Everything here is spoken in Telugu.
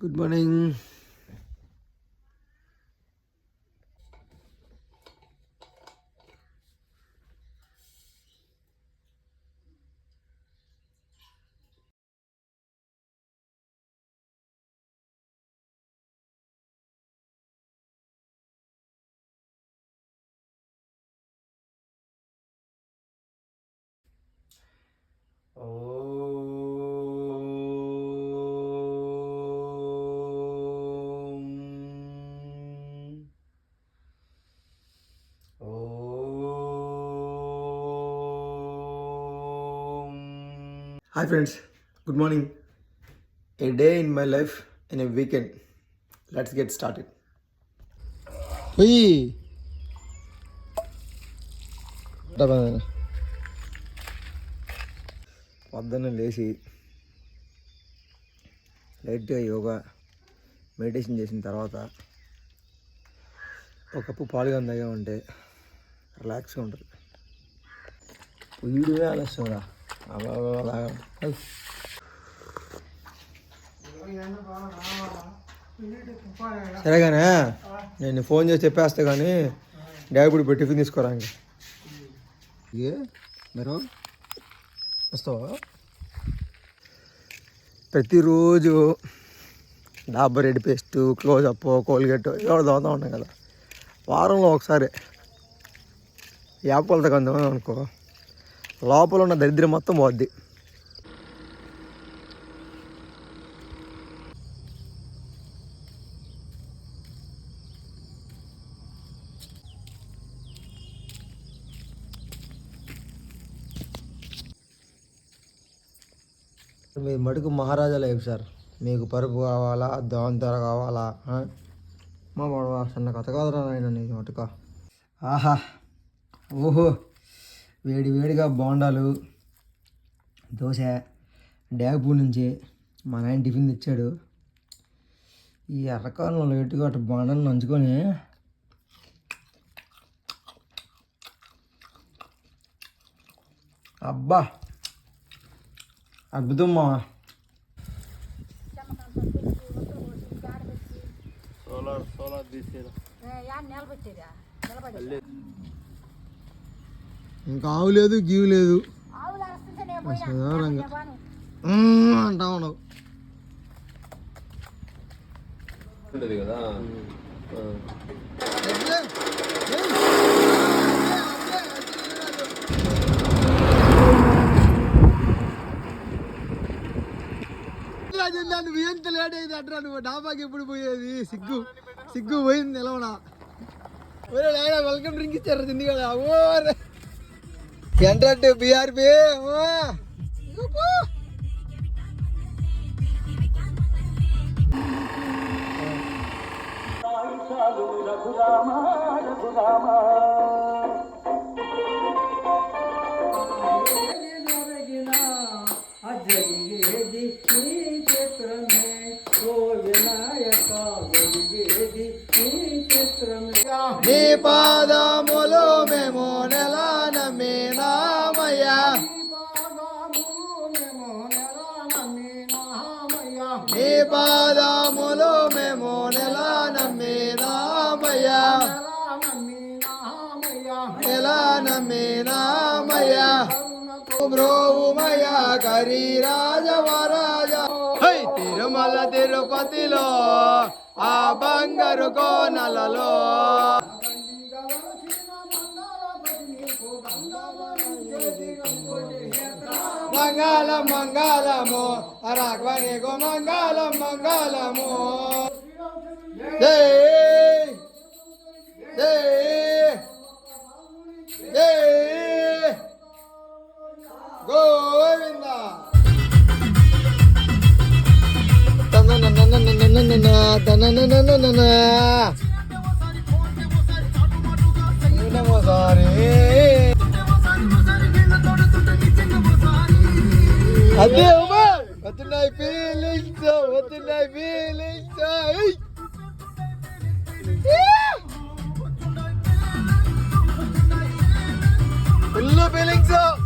Good morning. Hi friends, good morning. A day in my life in a weekend. Let's get started. పొద్దున్న లేచి లైట్గా యోగా మెడిటేషన్ చేసిన తర్వాత ఒక కప్పు పాలుగా తాగామంటే రిలాక్స్గా ఉంటుంది. వీడియో ఆలస్యంరా సరేగానే నేను ఫోన్ చేసి చెప్పేస్తా కానీ డాడీ ఇప్పుడు టిఫిన్ తీసుకోరా ఇంకా మీరు వస్తావా? ప్రతిరోజు Dabur red paste, close up, Colgate ఎవరు తాగుతూ ఉంటాం కదా. వారంలో ఒకసారి యాప్ కొలత కొందాం అనుకో, లోపల ఉన్న దరిద్రం మొత్తం పోద్ది. మీ మటుకు మహారాజా లైఫ్ సార్. మీకు పరుపు కావాలా, దోంతర కావాలా? మా మడవ చిన్న కథ కాదురా నాయన నీకు మటుక. ఆహా, ఓహో, వేడి వేడిగా బోండాలు, దోశ డ్యాగపూర్ నుంచి మా నాయన టిఫిన్ తెచ్చాడు. ఈ ఎర్రకాలంలో లేటుగా అటు బోండాలు నంచుకొని అబ్బా అద్భుతం మా. ఇంకా ఆవు లేదు, గీవు లేదు, అంటా ఉండవు కదా. నువ్వు ఎంత లేట్ అయింది అంటారా? నువ్వు డాబాకి ఎప్పుడు పోయేది? సిగ్గు సిగ్గు పోయింది నిలవడా. వెల్కమ్ డ్రింక్ ఇచ్చారు తింది కదా. ఎంట్రట్ బీఆర్పీ నీ పాదములు మేము నెలా నమ్మినామయ్యా, నీ పాదములు మేము నెలా నమ్మినామయ్యా, నెలా నమ్మినామయ్యా. బ్రోవుమయ్యా కరీ రాజవరాజ. తిరుమల తిరుపతిలో ఆ బంగారు కోనలలో మంగళం మంగళము రాఘవనికు మంగళం మంగళము. జై జై జై గోవింద. అదే వస్తున్నాయి ఫీలింగ్స్, వస్తున్నాయి ఫీలింగ్స్, ఫుల్ ఫీలింగ్స్.